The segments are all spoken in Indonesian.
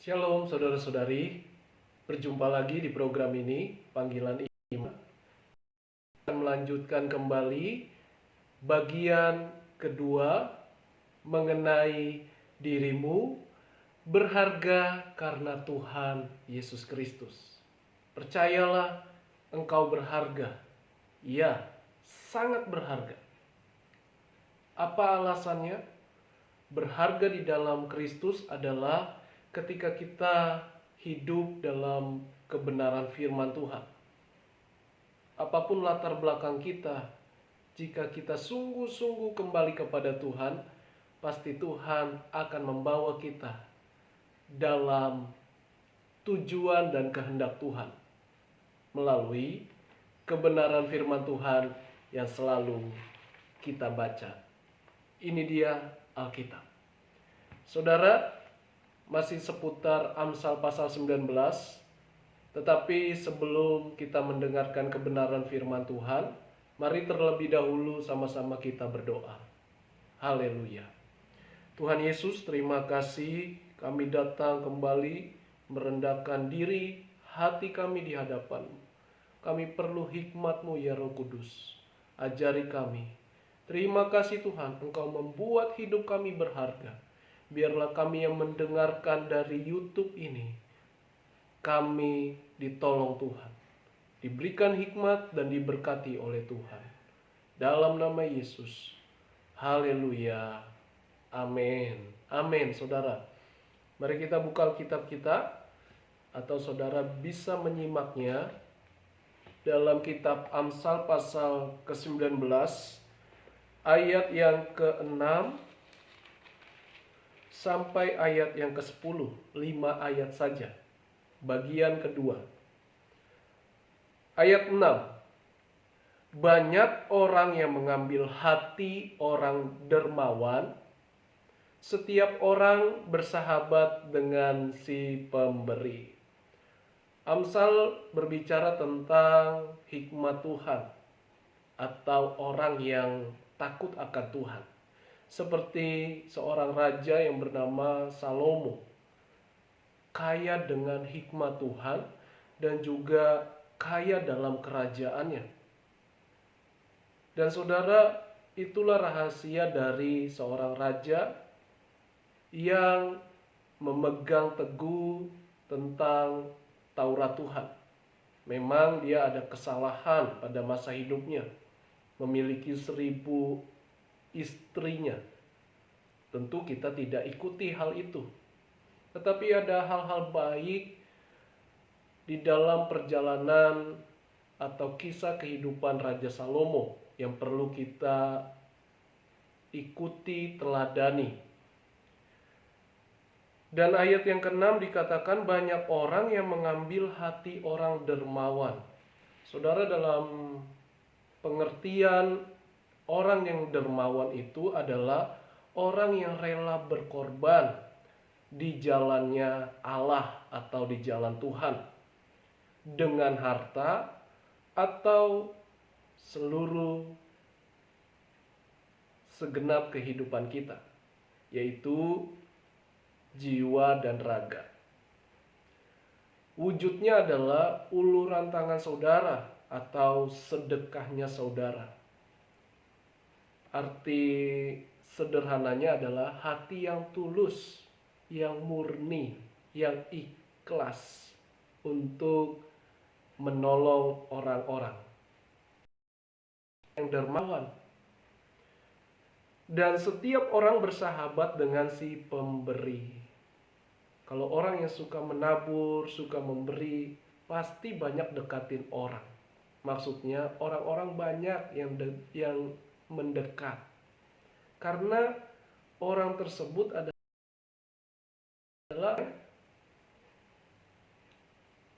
Shalom saudara-saudari, berjumpa lagi di program ini, Panggilan Iman. Akan melanjutkan kembali bagian kedua mengenai dirimu berharga karena Tuhan Yesus Kristus. Percayalah engkau berharga, ya sangat berharga. Apa alasannya? Berharga di dalam Kristus adalah ketika kita hidup dalam kebenaran firman Tuhan. Apapun latar belakang kita, jika kita sungguh-sungguh kembali kepada Tuhan, pasti Tuhan akan membawa kita dalam tujuan dan kehendak Tuhan melalui kebenaran firman Tuhan yang selalu kita baca. Ini dia Alkitab. Saudara, masih seputar Amsal pasal 19. Tetapi sebelum kita mendengarkan kebenaran firman Tuhan, mari terlebih dahulu sama-sama kita berdoa. Haleluya. Tuhan Yesus, terima kasih kami datang kembali merendahkan diri hati kami di hadapan-Mu. Kami perlu hikmat-Mu ya Roh Kudus. Ajari kami. Terima kasih Tuhan, Engkau membuat hidup kami berharga. Biarlah kami yang mendengarkan dari YouTube ini, kami ditolong Tuhan, diberikan hikmat dan diberkati oleh Tuhan. Dalam nama Yesus. Haleluya. Amin. Amin, saudara. Mari kita buka Alkitab kita, atau saudara bisa menyimaknya dalam kitab Amsal pasal ke-19, ayat yang ke-6 sampai ayat yang ke-10, 5 ayat saja. Bagian kedua. Ayat 6. Banyak orang yang mengambil hati orang dermawan, setiap orang bersahabat dengan si pemberi. Amsal berbicara tentang hikmat Tuhan atau orang yang takut akan Tuhan. Seperti seorang raja yang bernama Salomo, kaya dengan hikmat Tuhan dan juga kaya dalam kerajaannya. Dan saudara, itulah rahasia dari seorang raja yang memegang teguh tentang Taurat Tuhan. Memang dia ada kesalahan pada masa hidupnya, memiliki 1000 istrinya. Tentu kita tidak ikuti hal itu. Tetapi ada hal-hal baik di dalam perjalanan atau kisah kehidupan Raja Salomo yang perlu kita ikuti, teladani. Dan ayat yang ke-6 dikatakan banyak orang yang mengambil hati orang dermawan. Saudara, dalam pengertian orang yang dermawan itu adalah orang yang rela berkorban di jalannya Allah atau di jalan Tuhan dengan harta atau seluruh segenap kehidupan kita, yaitu jiwa dan raga. Wujudnya adalah uluran tangan saudara atau sedekahnya saudara. Arti sederhananya adalah hati yang tulus, yang murni, yang ikhlas untuk menolong orang-orang, yang dermawan. Dan setiap orang bersahabat dengan si pemberi. Kalau orang yang suka menabur, suka memberi, pasti banyak dekatin orang. Maksudnya orang-orang banyak yang mendekat. Karena orang tersebut adalah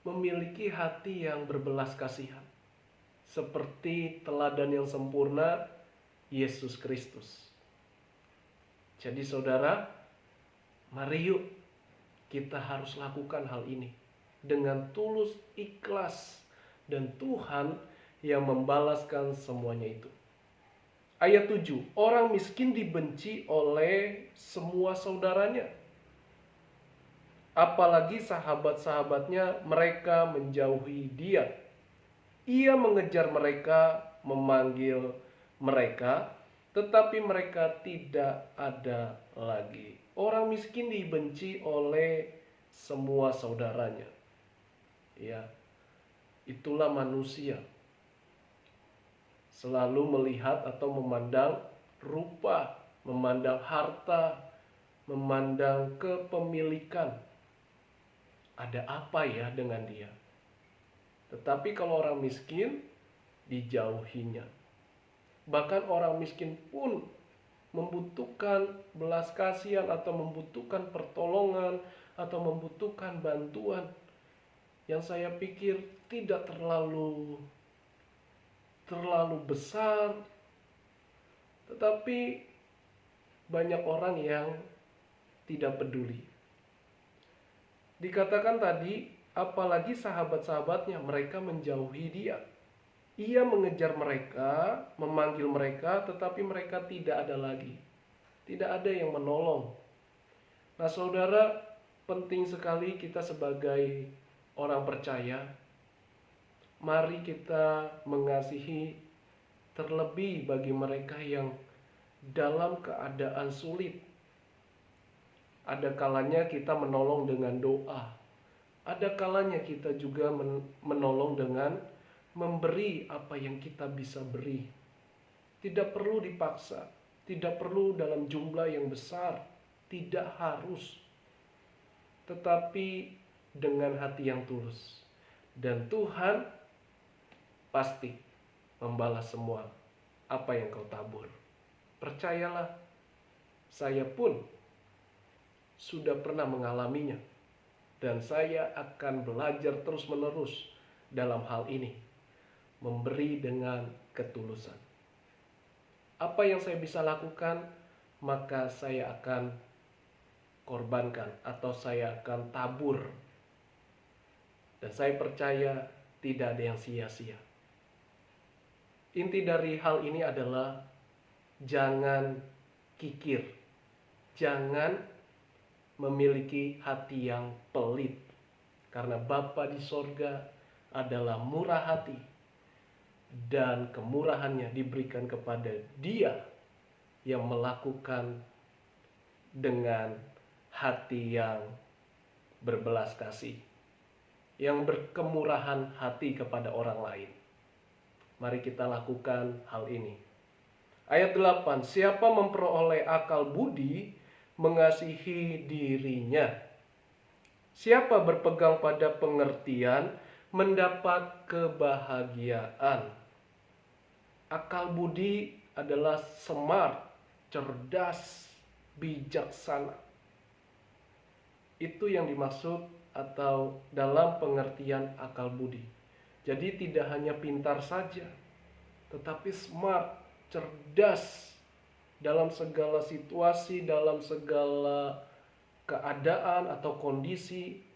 memiliki hati yang berbelas kasihan. Seperti teladan yang sempurna Yesus Kristus. Jadi saudara, mari yuk kita harus lakukan hal ini dengan tulus, ikhlas, dan Tuhan yang membalaskan semuanya itu. Ayat 7, orang miskin dibenci oleh semua saudaranya. Apalagi sahabat-sahabatnya, mereka menjauhi dia. Ia mengejar mereka, memanggil mereka, tetapi mereka tidak ada lagi. Orang miskin dibenci oleh semua saudaranya. Ya, itulah manusia. Selalu melihat atau memandang rupa, memandang harta, memandang kepemilikan. Ada apa ya dengan dia? Tetapi kalau orang miskin, dijauhinya. Bahkan orang miskin pun membutuhkan belas kasihan atau membutuhkan pertolongan atau membutuhkan bantuan yang saya pikir tidak terlalu besar, tetapi banyak orang yang tidak peduli. Dikatakan tadi, apalagi sahabat-sahabatnya, mereka menjauhi dia. Ia mengejar mereka, memanggil mereka, tetapi mereka tidak ada lagi. Tidak ada yang menolong. Nah, saudara, penting sekali kita sebagai orang percaya, mari kita mengasihi, terlebih bagi mereka yang dalam keadaan sulit. Ada kalanya kita menolong dengan doa. Ada kalanya kita juga menolong dengan memberi apa yang kita bisa beri. Tidak perlu dipaksa, tidak perlu dalam jumlah yang besar, tidak harus. Tetapi dengan hati yang tulus. Dan Tuhan pasti membalas semua apa yang kau tabur. Percayalah, saya pun sudah pernah mengalaminya. Dan saya akan belajar terus-menerus dalam hal ini. Memberi dengan ketulusan. Apa yang saya bisa lakukan, maka saya akan korbankan atau saya akan tabur. Dan saya percaya tidak ada yang sia-sia. Inti dari hal ini adalah jangan kikir. Jangan memiliki hati yang pelit. Karena Bapa di sorga adalah murah hati. Dan kemurahannya diberikan kepada dia yang melakukan dengan hati yang berbelas kasih. Yang berkemurahan hati kepada orang lain. Mari kita lakukan hal ini. Ayat 8, siapa memperoleh akal budi, mengasihi dirinya. Siapa berpegang pada pengertian, mendapat kebahagiaan. Akal budi adalah smart, cerdas, bijaksana. Itu yang dimaksud atau dalam pengertian akal budi. Jadi tidak hanya pintar saja, tetapi smart, cerdas dalam segala situasi, dalam segala keadaan atau kondisi.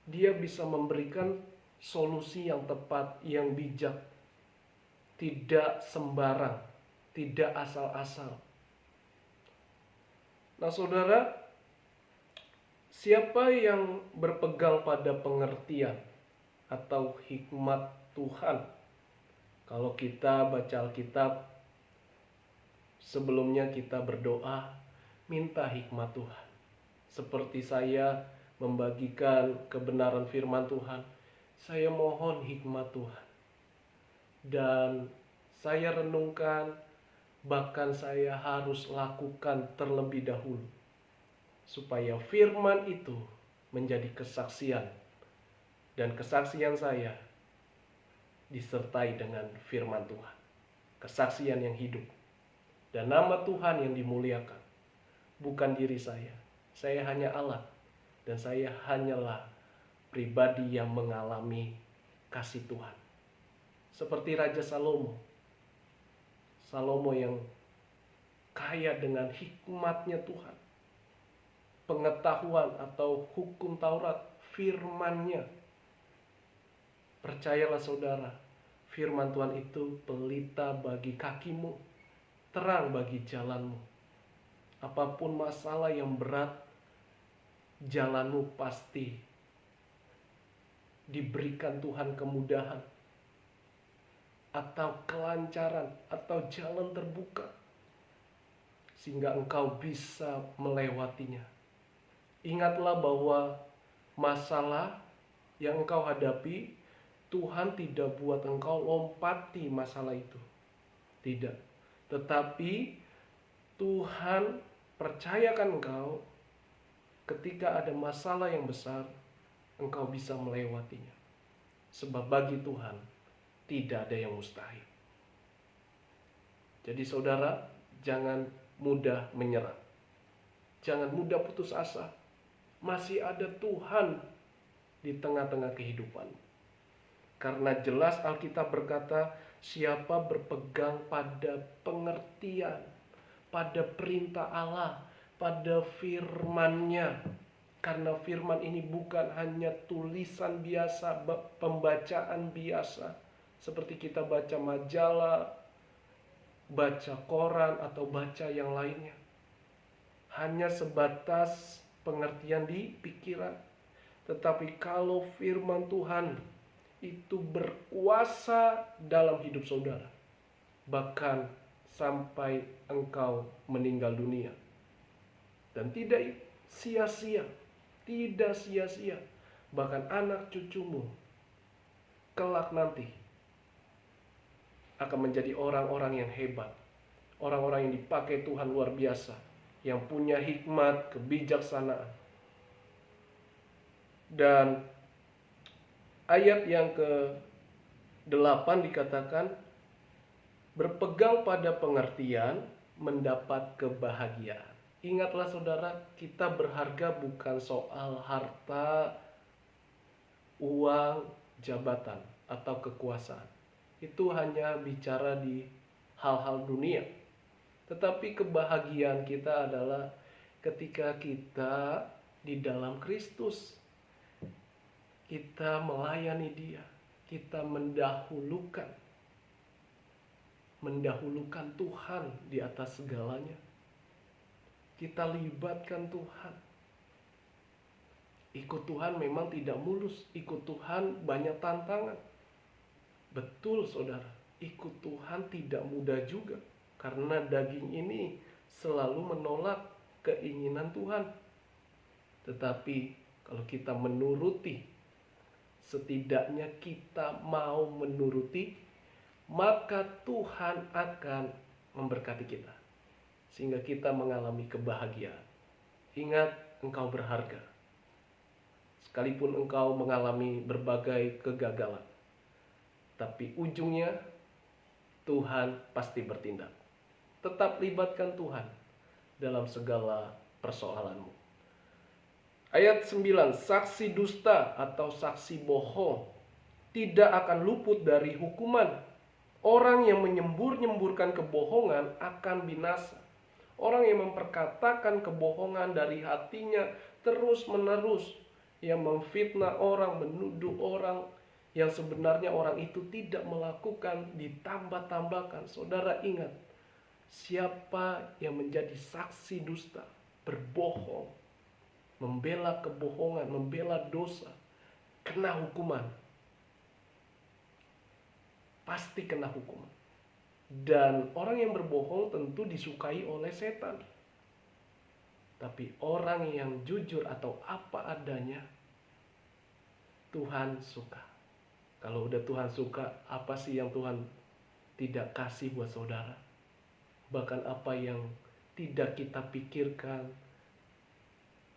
Dia bisa memberikan solusi yang tepat, yang bijak. Tidak sembarang, tidak asal-asal. Nah, saudara, siapa yang berpegang pada pengertian atau hikmat Tuhan? Kalau kita baca Alkitab, sebelumnya kita berdoa, minta hikmat Tuhan. Seperti saya membagikan kebenaran firman Tuhan, saya mohon hikmat Tuhan. Dan saya renungkan, bahkan saya harus lakukan terlebih dahulu. Supaya firman itu menjadi kesaksian. Dan kesaksian saya disertai dengan firman Tuhan. Kesaksian yang hidup. Dan nama Tuhan yang dimuliakan. Bukan diri saya. Saya hanya alat. Dan saya hanyalah pribadi yang mengalami kasih Tuhan. Seperti Raja Salomo. Salomo yang kaya dengan hikmatnya Tuhan. Pengetahuan atau hukum Taurat, firman-Nya. Percayalah saudara, firman Tuhan itu pelita bagi kakimu, terang bagi jalanmu. Apapun masalah yang berat, jalanmu pasti diberikan Tuhan kemudahan, atau kelancaran, atau jalan terbuka, sehingga engkau bisa melewatinya. Ingatlah bahwa masalah yang engkau hadapi, Tuhan tidak buat engkau lompati masalah itu. Tidak. Tetapi Tuhan percayakan engkau, ketika ada masalah yang besar, engkau bisa melewatinya. Sebab bagi Tuhan tidak ada yang mustahil. Jadi saudara, jangan mudah menyerah. Jangan mudah putus asa. Masih ada Tuhan di tengah-tengah kehidupan. Karena jelas Alkitab berkata, siapa berpegang pada pengertian, pada perintah Allah, pada firman-Nya. Karena firman ini bukan hanya tulisan biasa, pembacaan biasa, seperti kita baca majalah, baca koran, atau baca yang lainnya. Hanya sebatas pengertian di pikiran. Tetapi kalau firman Tuhan itu berkuasa dalam hidup saudara, bahkan sampai engkau meninggal dunia, dan tidak sia-sia, bahkan anak cucumu kelak nanti akan menjadi orang-orang yang hebat, orang-orang yang dipakai Tuhan luar biasa, yang punya hikmat, kebijaksanaan. Dan ayat yang ke-8 dikatakan, berpegang pada pengertian mendapat kebahagiaan. Ingatlah saudara, kita berharga bukan soal harta, uang, jabatan, atau kekuasaan. Itu hanya bicara di hal-hal dunia. Tetapi kebahagiaan kita adalah ketika kita di dalam Kristus. Kita melayani Dia, kita mendahulukan Tuhan di atas segalanya. Kita libatkan Tuhan. Ikut Tuhan memang tidak mulus, ikut Tuhan banyak tantangan. Betul saudara, ikut Tuhan tidak mudah juga, karena daging ini selalu menolak keinginan Tuhan. Tetapi kalau kita menuruti, setidaknya kita mau menuruti, maka Tuhan akan memberkati kita, sehingga kita mengalami kebahagiaan. Ingat, engkau berharga. Sekalipun engkau mengalami berbagai kegagalan, tapi ujungnya Tuhan pasti bertindak. Tetap libatkan Tuhan dalam segala persoalanmu. Ayat 9, saksi dusta atau saksi bohong tidak akan luput dari hukuman. Orang yang menyembur-nyemburkan kebohongan akan binasa. Orang yang memperkatakan kebohongan dari hatinya terus-menerus, yang memfitnah orang, menuduh orang yang sebenarnya orang itu tidak melakukan, ditambah-tambahkan. Saudara ingat, siapa yang menjadi saksi dusta, berbohong, membela kebohongan, membela dosa, kena hukuman. Pasti kena hukuman. Dan orang yang berbohong tentu disukai oleh setan. Tapi orang yang jujur atau apa adanya, Tuhan suka. Kalau udah Tuhan suka, apa sih yang Tuhan tidak kasih buat saudara? Bahkan apa yang tidak kita pikirkan,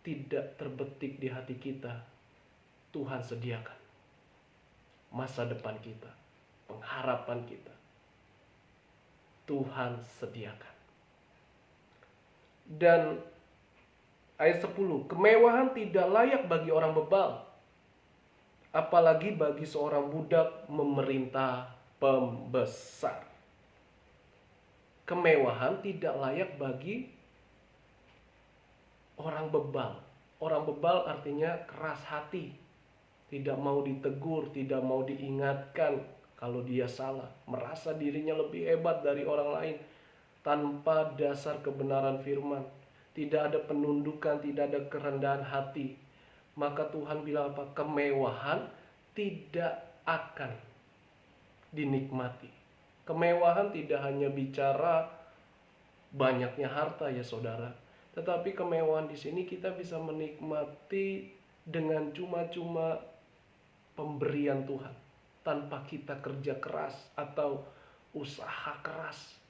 tidak terbetik di hati kita, Tuhan sediakan. Masa depan kita, pengharapan kita, Tuhan sediakan. Dan ayat 10, kemewahan tidak layak bagi orang bebal, apalagi bagi seorang budak memerintah pembesar. Kemewahan tidak layak bagi orang bebal. Orang bebal artinya keras hati, tidak mau ditegur, tidak mau diingatkan kalau dia salah, merasa dirinya lebih hebat dari orang lain tanpa dasar kebenaran firman, tidak ada penundukan, tidak ada kerendahan hati, maka Tuhan bilang apa? Kemewahan tidak akan dinikmati. Kemewahan tidak hanya bicara banyaknya harta ya saudara, tetapi kemewahan di sini kita bisa menikmati dengan cuma-cuma pemberian Tuhan, tanpa kita kerja keras atau usaha keras.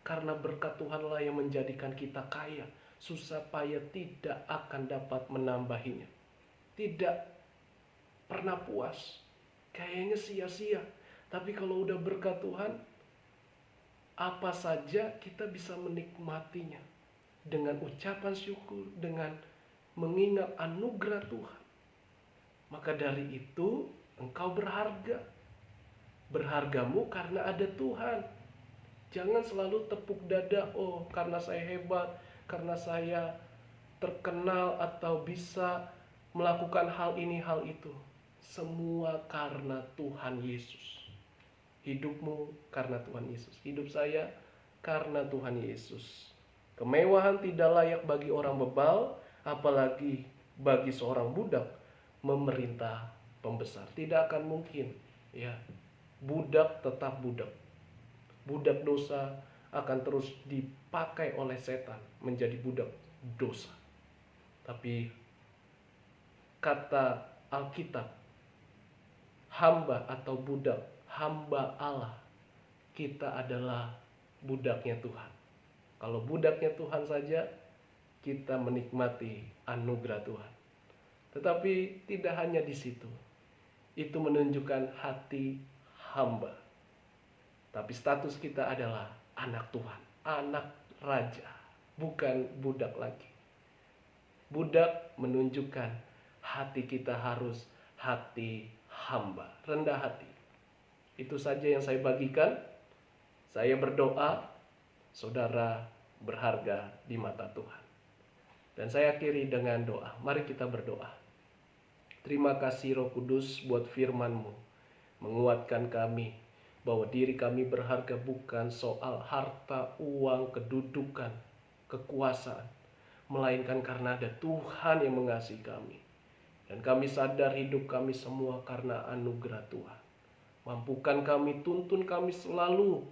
Karena berkat Tuhanlah yang menjadikan kita kaya. Susah payah tidak akan dapat menambahinya. Tidak pernah puas. Kayaknya sia-sia. Tapi kalau udah berkat Tuhan, apa saja kita bisa menikmatinya. Dengan ucapan syukur, dengan mengingat anugerah Tuhan. Maka dari itu engkau berharga. Berhargamu karena ada Tuhan. Jangan selalu tepuk dada, oh karena saya hebat, karena saya terkenal atau bisa melakukan hal ini, hal itu. Semua karena Tuhan Yesus. Hidupmu karena Tuhan Yesus. Hidup saya karena Tuhan Yesus. Kemewahan tidak layak bagi orang bebal, apalagi bagi seorang budak memerintah pembesar. Tidak akan mungkin, ya. Budak tetap budak. Budak dosa akan terus dipakai oleh setan menjadi budak dosa. Tapi kata Alkitab, hamba atau budak, hamba Allah, kita adalah budaknya Tuhan. Kalau budaknya Tuhan saja, kita menikmati anugerah Tuhan. Tetapi tidak hanya di situ. Itu menunjukkan hati hamba. Tapi status kita adalah anak Tuhan, anak raja, bukan budak lagi. Budak menunjukkan hati kita harus hati hamba, rendah hati. Itu saja yang saya bagikan. Saya berdoa, saudara berharga di mata Tuhan. Dan saya akhiri dengan doa. Mari kita berdoa. Terima kasih Roh Kudus buat firman-Mu. Menguatkan kami bahwa diri kami berharga bukan soal harta, uang, kedudukan, kekuasaan, melainkan karena ada Tuhan yang mengasihi kami. Dan kami sadar hidup kami semua karena anugerah Tuhan. Mampukan kami, tuntun kami selalu,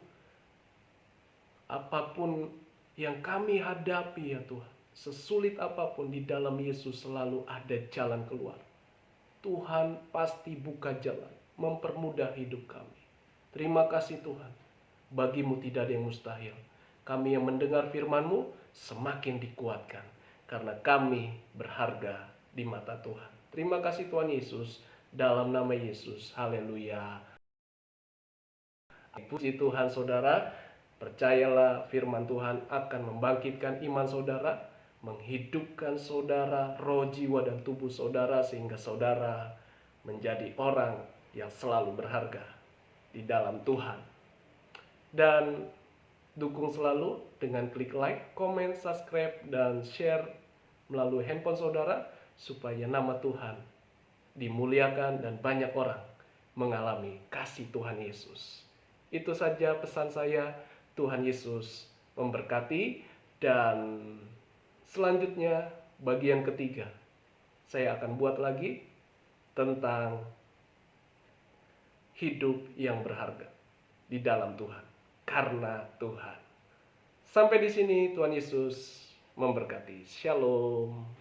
apapun yang kami hadapi ya Tuhan, sesulit apapun, di dalam Yesus selalu ada jalan keluar. Tuhan pasti buka jalan, mempermudah hidup kami. Terima kasih Tuhan, bagimu tidak ada yang mustahil. Kami yang mendengar firman-Mu semakin dikuatkan, karena kami berharga di mata Tuhan. Terima kasih Tuhan Yesus, dalam nama Yesus, haleluya. Puji Tuhan saudara, percayalah firman Tuhan akan membangkitkan iman saudara, menghidupkan saudara, roh, jiwa, dan tubuh saudara, sehingga saudara menjadi orang yang selalu berharga di dalam Tuhan. Dan dukung selalu dengan klik like, comment, subscribe, dan share melalui handphone saudara, supaya nama Tuhan dimuliakan dan banyak orang mengalami kasih Tuhan Yesus. Itu saja pesan saya. Tuhan Yesus memberkati. Dan selanjutnya bagian ketiga, saya akan buat lagi tentang hidup yang berharga di dalam Tuhan, karena Tuhan. Sampai di sini, Tuhan Yesus memberkati. Shalom.